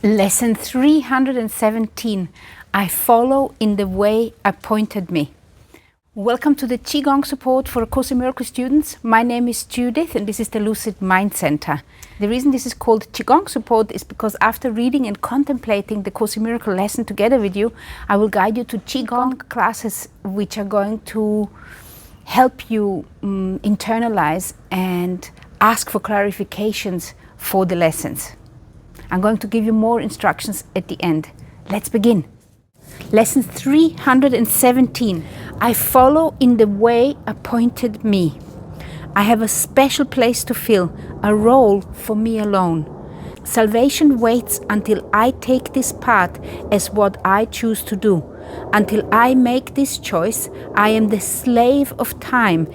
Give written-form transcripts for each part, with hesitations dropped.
Lesson 317. I follow in the way appointed me. Welcome to the Qigong support for A Course in Miracles students. My name is Judith and this is the Lucid Mind Center. The reason this is called Qigong support is because after reading and contemplating the Course in Miracles lesson together with you, I will guide you to Qigong classes which are going to help you internalize and ask for clarifications for the lessons. I'm going to give you more instructions at the end. Let's begin. Lesson 317. I follow in the way appointed me. I have a special place to fill, a role for me alone. Salvation waits until I take this path as what I choose to do. Until I make this choice, I am the slave of time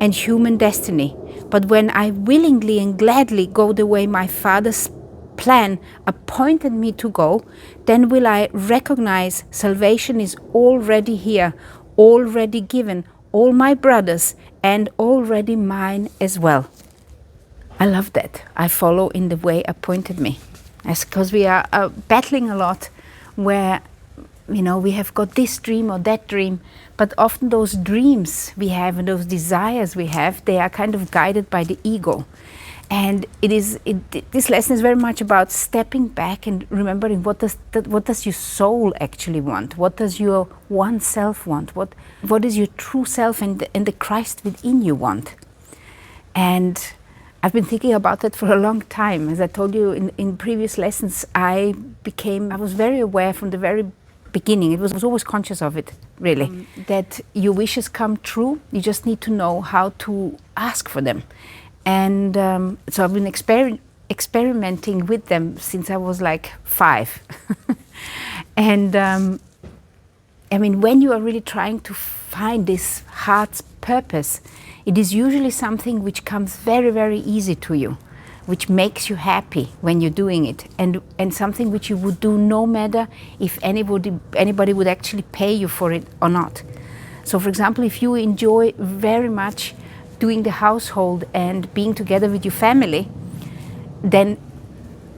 and human destiny. But when I willingly and gladly go the way my Father's plan appointed me to go, then will I recognize salvation is already here, already given, all my brothers, and already mine as well. I love that. I follow in the way appointed me. That's because we are battling a lot where, we have got this dream or that dream, but often those dreams we have and those desires we have, they are kind of guided by the ego. And this lesson is very much about stepping back and remembering what does your soul actually want? What does your one self want? What is your true self and the Christ within you want? And I've been thinking about that for a long time. As I told you in previous lessons, I was very aware from the very beginning. I was always conscious of it, really, that your wishes come true. You just need to know how to ask for them. And so I've been experimenting with them since I was like 5. And when you are really trying to find this heart's purpose, it is usually something which comes very, very easy to you, which makes you happy when you're doing it, and something which you would do no matter if anybody would actually pay you for it or not. So for example, if you enjoy very much doing the household and being together with your family, then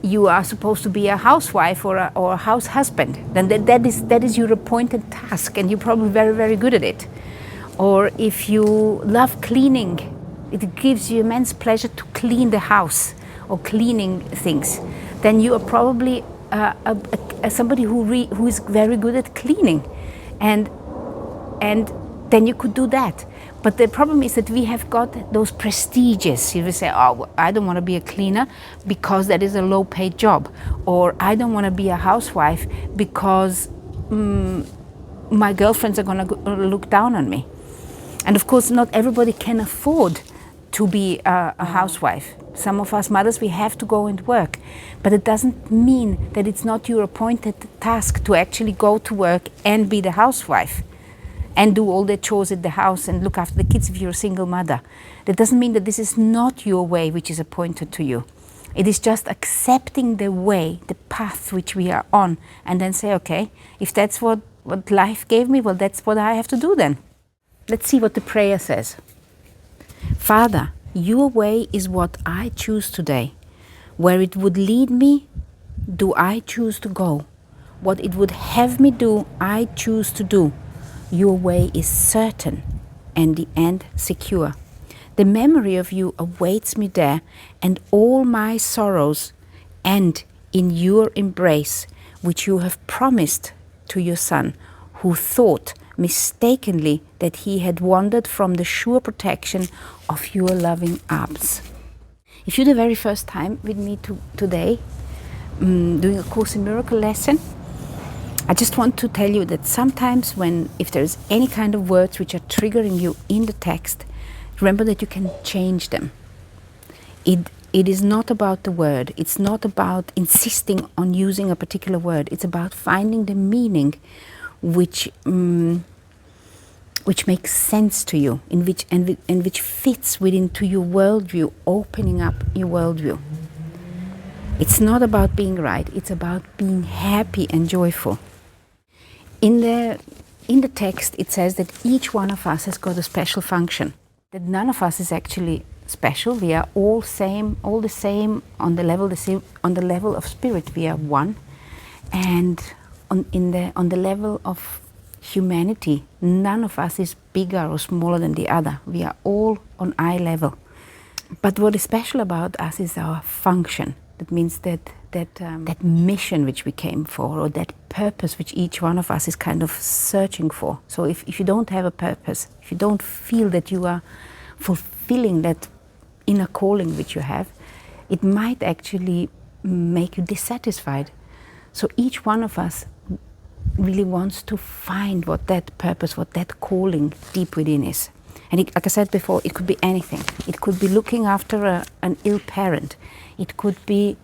you are supposed to be a housewife or a house husband. Then that is your appointed task, and you're probably very, very good at it. Or if you love cleaning, it gives you immense pleasure to clean the house or cleaning things, then you are probably somebody who is very good at cleaning, and then you could do that. But the problem is that we have got those prestiges. You will say, oh, I don't want to be a cleaner because that is a low-paid job. Or I don't want to be a housewife because my girlfriends are going to look down on me. And of course, not everybody can afford to be a housewife. Some of us mothers, we have to go and work. But it doesn't mean that it's not your appointed task to actually go to work and be the housewife and do all the chores at the house and look after the kids if you're a single mother. That doesn't mean that this is not your way which is appointed to you. It is just accepting the way, the path which we are on, and then say, okay, if that's what life gave me, well, that's what I have to do then. Let's see what the prayer says. Father, your way is what I choose today. Where it would lead me, do I choose to go. What it would have me do, I choose to do. Your way is certain and the end secure. The memory of you awaits me there, and all my sorrows end in your embrace, which you have promised to your Son, who thought mistakenly that he had wandered from the sure protection of your loving arms. If you're the very first time with me today, doing a Course in Miracles lesson, I just want to tell you that sometimes if there's any kind of words which are triggering you in the text, remember that you can change them. It is not about the word. It's not about insisting on using a particular word. It's about finding the meaning which makes sense to you, in which fits into your worldview, opening up your worldview. It's not about being right. It's about being happy and joyful. In the text, it says that each one of us has got a special function. That none of us is actually special. We are all the same on the level of spirit. We are one. And on the level of humanity, none of us is bigger or smaller than the other. We are all on eye level. But what is special about us is our function. That means that mission which we came for, or that purpose which each one of us is kind of searching for. So if you don't have a purpose, if you don't feel that you are fulfilling that inner calling which you have, it might actually make you dissatisfied. So each one of us really wants to find what that purpose, what that calling deep within is. And like I said before, it could be anything. It could be looking after an ill parent. It could be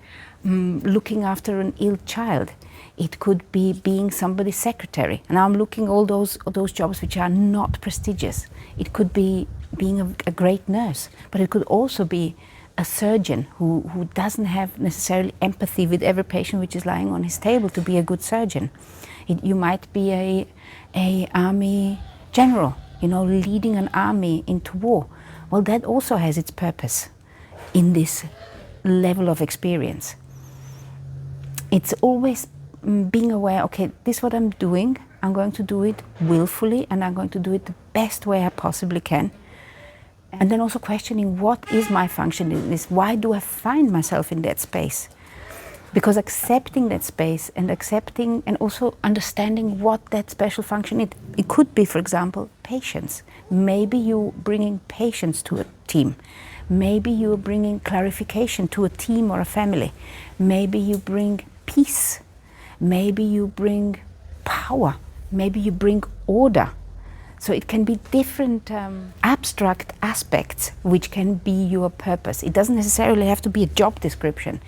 looking after an ill child. It could be being somebody's secretary. And I'm looking all those jobs which are not prestigious. It could be being a great nurse, but it could also be a surgeon who doesn't have necessarily empathy with every patient which is lying on his table to be a good surgeon. You might be a army general, leading an army into war. Well, that also has its purpose in this level of experience. It's always being aware, okay, this is what I'm doing. I'm going to do it willfully, and I'm going to do it the best way I possibly can. And then also questioning, what is my function in this? Why do I find myself in that space? Because accepting that space and accepting and also understanding what that special function is. It could be, for example, patience. Maybe you're bringing patience to a team. Maybe you're bringing clarification to a team or a family. Maybe you bring peace. Maybe you bring power. Maybe you bring order. So it can be different abstract aspects which can be your purpose. It doesn't necessarily have to be a job description.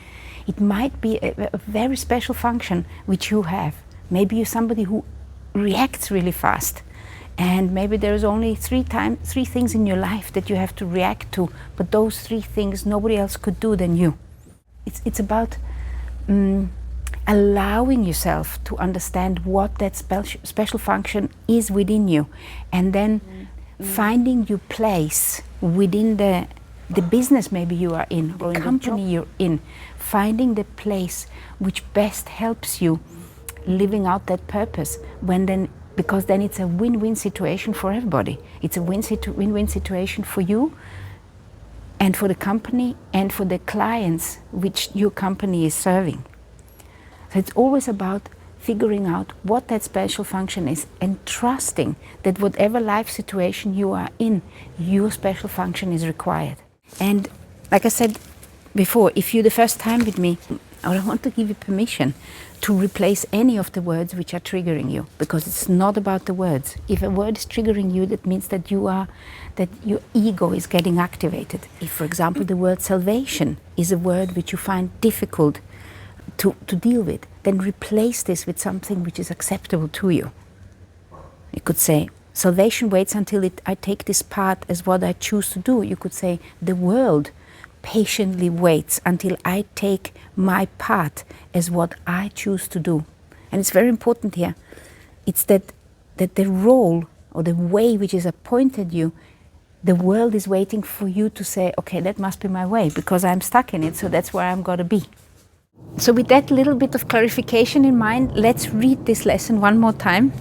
It might be a very special function which you have. Maybe you're somebody who reacts really fast, and maybe there's only three things in your life that you have to react to, but those 3 things nobody else could do than you. It's about allowing yourself to understand what that special function is within you, and then finding your place within the business maybe you are in, or the company you're in, finding the place which best helps you living out that purpose, because then it's a win-win situation for everybody. It's a win-win situation for you and for the company and for the clients which your company is serving. So it's always about figuring out what that special function is and trusting that whatever life situation you are in, your special function is required. And like I said before, if you're the first time with me, I want to give you permission to replace any of the words which are triggering you, because it's not about the words. If a word is triggering you, that means that your ego is getting activated. If, for example, the word salvation is a word which you find difficult to deal with, then replace this with something which is acceptable to you. You could say, salvation waits until I take this path as what I choose to do. You could say, the world patiently waits until I take my path as what I choose to do. And it's very important here. It's that the role or the way which is appointed you, the world is waiting for you to say, okay, that must be my way because I'm stuck in it, so that's where I'm going to be. So with that little bit of clarification in mind, let's read this lesson one more time.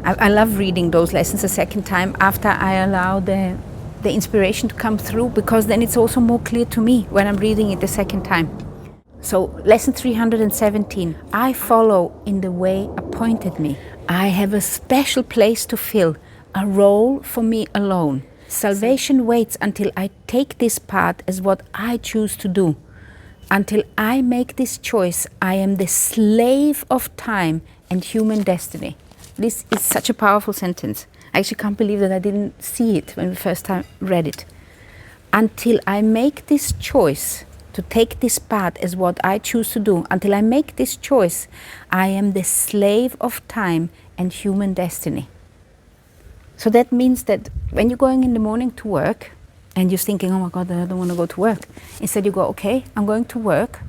I love reading those lessons a second time after I allow the inspiration to come through, because then it's also more clear to me when I'm reading it the second time. So lesson 317, I follow in the way appointed me. I have a special place to fill, a role for me alone. Salvation waits until I take this path as what I choose to do. Until I make this choice, I am the slave of time and human destiny. This is such a powerful sentence. I actually can't believe that I didn't see it when we first time read it. Until I make this choice to take this path as what I choose to do, until I make this choice, I am the slave of time and human destiny. So that means that when you're going in the morning to work, and you're thinking, oh my God, I don't want to go to work. Instead you go, okay, I'm going to work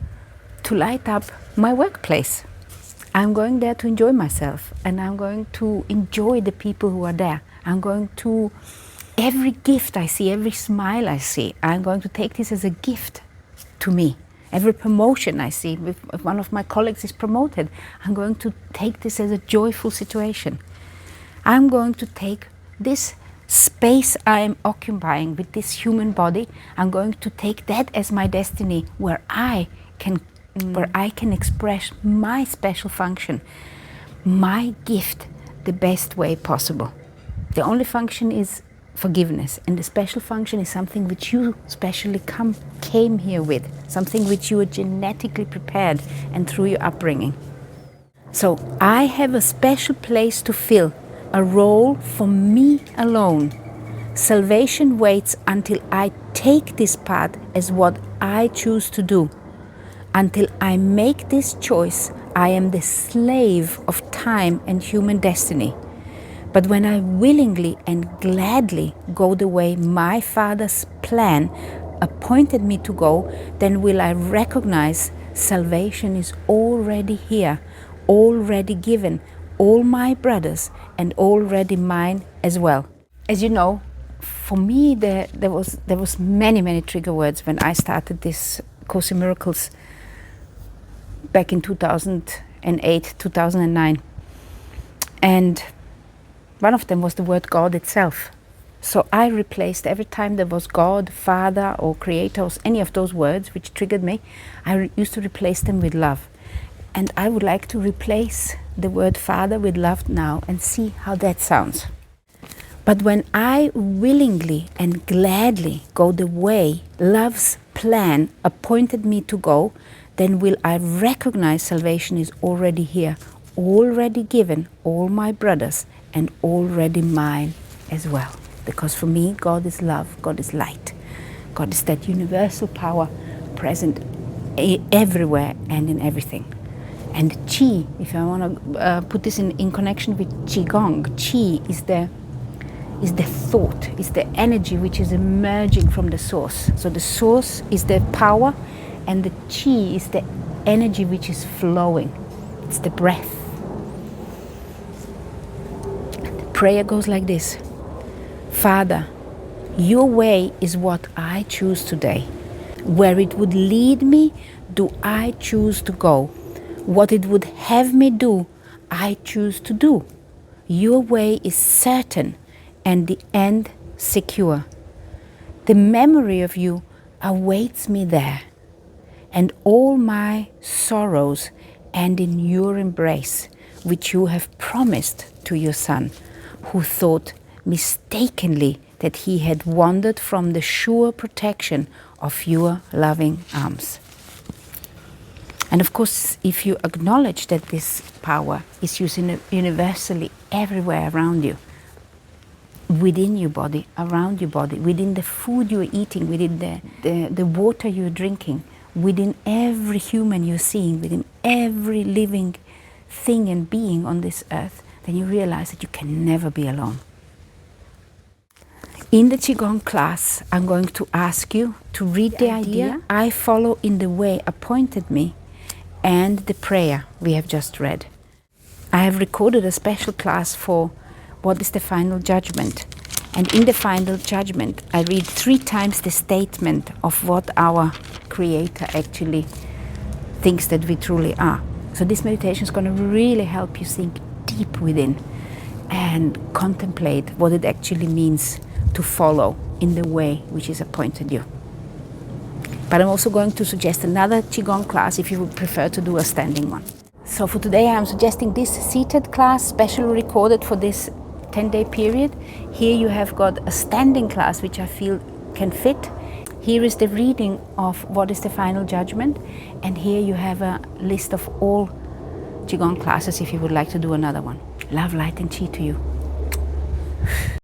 to light up my workplace. I'm going there to enjoy myself, and I'm going to enjoy the people who are there. I'm going to, every gift I see, every smile I see, I'm going to take this as a gift to me. Every promotion I see, if one of my colleagues is promoted, I'm going to take this as a joyful situation. I'm going to take this space I am occupying with this human body, I'm going to take that as my destiny, where I can express my special function, my gift, the best way possible. The only function is forgiveness, and the special function is something which you specially came here with, something which you are genetically prepared and through your upbringing. So I have a special place to fill, a role for me alone. Salvation waits until I take this path as what I choose to do. Until I make this choice, I am the slave of time and human destiny. But when I willingly and gladly go the way my Father's plan appointed me to go, then will I recognize salvation is already here, already given, all my brothers, and already mine as well. As you know, for me there was many trigger words when I started this Course in Miracles back in 2008, 2009. And one of them was the word God itself. So I replaced, every time there was God, Father or Creator, or any of those words which triggered me, I used to replace them with love. And I would like to replace the word Father with love now and see how that sounds. But when I willingly and gladly go the way love's plan appointed me to go, then will I recognize salvation is already here, already given, all my brothers, and already mine as well. Because for me, God is love, God is light. God is that universal power present everywhere and in everything. And Qi, if I want to put this in connection with Qigong, Qi is the thought, is the energy which is emerging from the source. So the source is the power, and the Qi is the energy which is flowing. It's the breath. Prayer goes like this: Father, your way is what I choose today. Where it would lead me, do I choose to go. What it would have me do, I choose to do. Your way is certain and the end secure. The memory of you awaits me there, and all my sorrows end in your embrace, which you have promised to your Son, who thought mistakenly that he had wandered from the sure protection of your loving arms. And of course, if you acknowledge that this power is used universally everywhere around you, within your body, around your body, within the food you're eating, within the water you're drinking, within every human you're seeing, within every living thing and being on this earth, then you realize that you can never be alone. In the Qigong class, I'm going to ask you to read the idea I follow in the way appointed me and the prayer we have just read. I have recorded a special class for what is the final judgment. And in the final judgment, I read 3 times the statement of what our Creator actually thinks that we truly are. So this meditation is going to really help you sink deep within and contemplate what it actually means to follow in the way which is appointed you. But I'm also going to suggest another Qigong class if you would prefer to do a standing one. So for today I'm suggesting this seated class, specially recorded for this 10-day period. Here you have got a standing class which I feel can fit. Here is the reading of what is the final judgment, and here you have a list of all Qigong classes if you would like to do another one. Love, light and Qi to you.